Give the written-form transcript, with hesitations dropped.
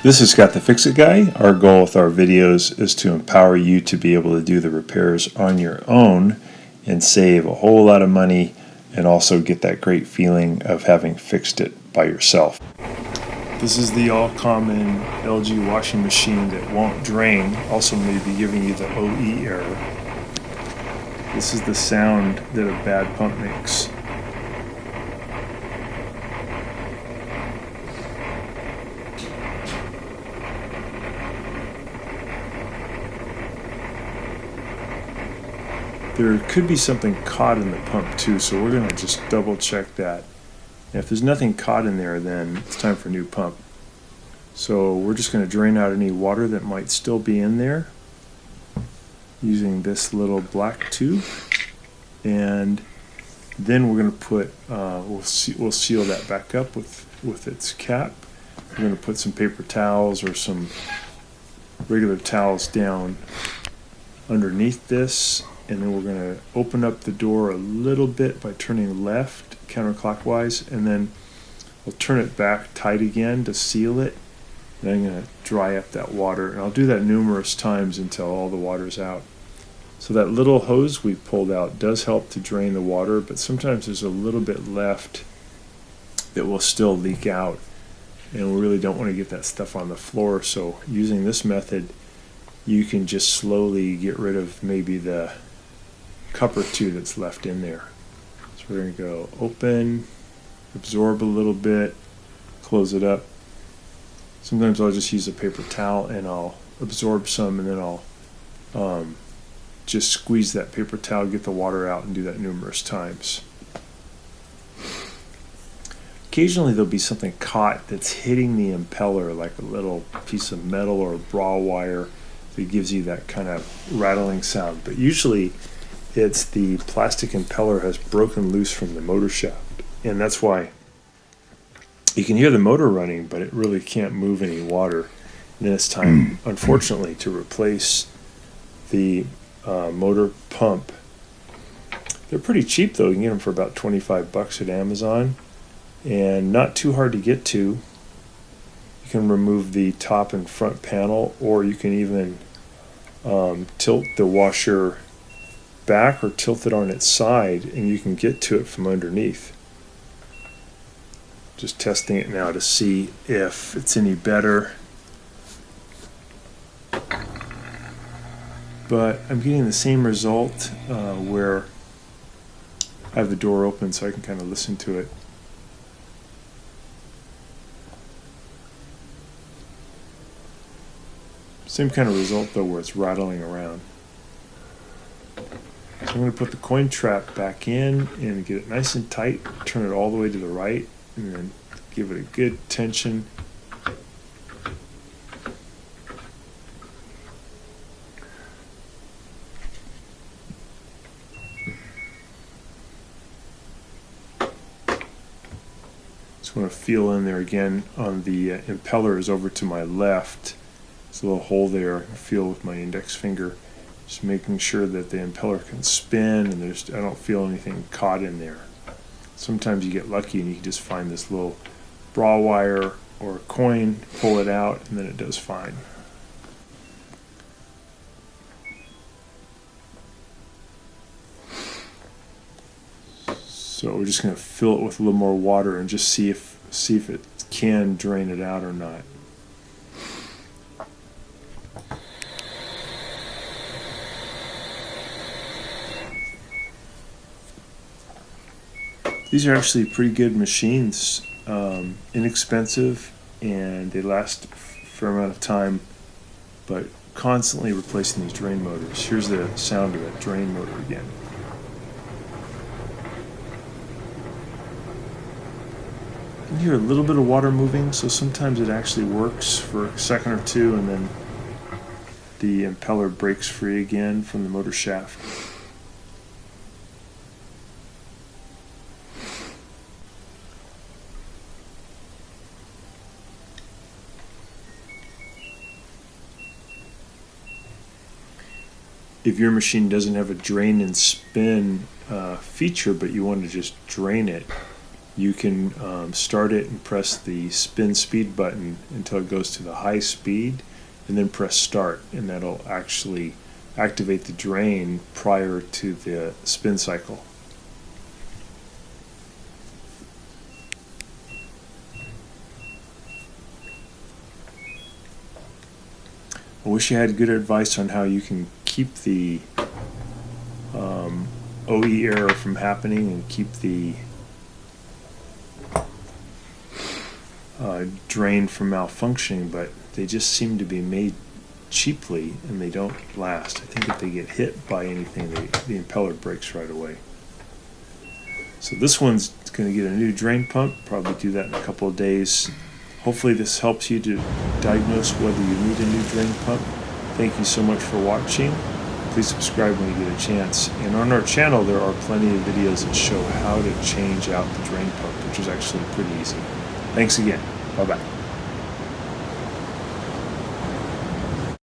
This is Scott the Fix-It Guy. Our goal with our videos is to empower you to be able to do the repairs on your own and save a whole lot of money and also get that great feeling of having fixed it by yourself. This is the all-common LG washing machine that won't drain, also may be giving you the OE error. This is the sound that a bad pump makes. There could be something caught in the pump too, so we're going to just double check that. And if there's nothing caught in there, then it's time for a new pump. So we're just going to drain out any water that might still be in there using this little black tube. And then we're going to put, we'll seal that back up with its cap. We're going to put some paper towels or some regular towels down underneath this. And then we're going to open up the door a little bit by turning left counterclockwise, and then we'll turn it back tight again to seal it. And I'm going to dry up that water, and I'll do that numerous times until all the water's out. So that little hose we pulled out does help to drain the water, but sometimes there's a little bit left that will still leak out, and we really don't want to get that stuff on the floor. So using this method, you can just slowly get rid of maybe the cup or two that's left in there. So we're going to go open, absorb a little bit, close it up. Sometimes I'll just use a paper towel and I'll absorb some, and then I'll just squeeze that paper towel, get the water out, and do that numerous times. Occasionally there'll be something caught that's hitting the impeller, like a little piece of metal or bra wire that gives you that kind of rattling sound, but usually it's the plastic impeller has broken loose from the motor shaft, and that's why you can hear the motor running, but it really can't move any water. And then it's time, unfortunately, to replace the motor pump. They're pretty cheap though. You can get them for about $25 at Amazon, and not too hard to get to. You can remove the top and front panel, or you can even tilt the washer back or tilt it on its side, and you can get to it from underneath. Just testing it now to see if it's any better. But I'm getting the same result where I have the door open so I can kind of listen to it. Same kind of result though, where it's rattling around. So I'm going to put the coin trap back in and get it nice and tight, turn it all the way to the right, and then give it a good tension. Just want to feel in there again on the impeller is over to my left. There's a little hole there. I can feel with my index finger. Just making sure that the impeller can spin, and I don't feel anything caught in there. Sometimes you get lucky and you can just find this little bra wire or a coin, pull it out, and then it does fine. So we're just going to fill it with a little more water and just see if it can drain it out or not. These are actually pretty good machines, inexpensive, and they last for a amount of time, but constantly replacing these drain motors. Here's the sound of that drain motor again. You can hear a little bit of water moving, so sometimes it actually works for a second or two, and then the impeller breaks free again from the motor shaft. If your machine doesn't have a drain and spin feature, but you want to just drain it, you can start it and press the spin speed button until it goes to the high speed, and then press start, and that'll actually activate the drain prior to the spin cycle. I wish you had good advice on how you can keep the OE error from happening and keep the drain from malfunctioning, but they just seem to be made cheaply and they don't last. I think if they get hit by anything, the impeller breaks right away. So this one's going to get a new drain pump, probably do that in a couple of days. Hopefully this helps you to diagnose whether you need a new drain pump. Thank you so much for watching. Please subscribe when you get a chance. And on our channel there are plenty of videos that show how to change out the drain pump, which is actually pretty easy. Thanks again. Bye-bye.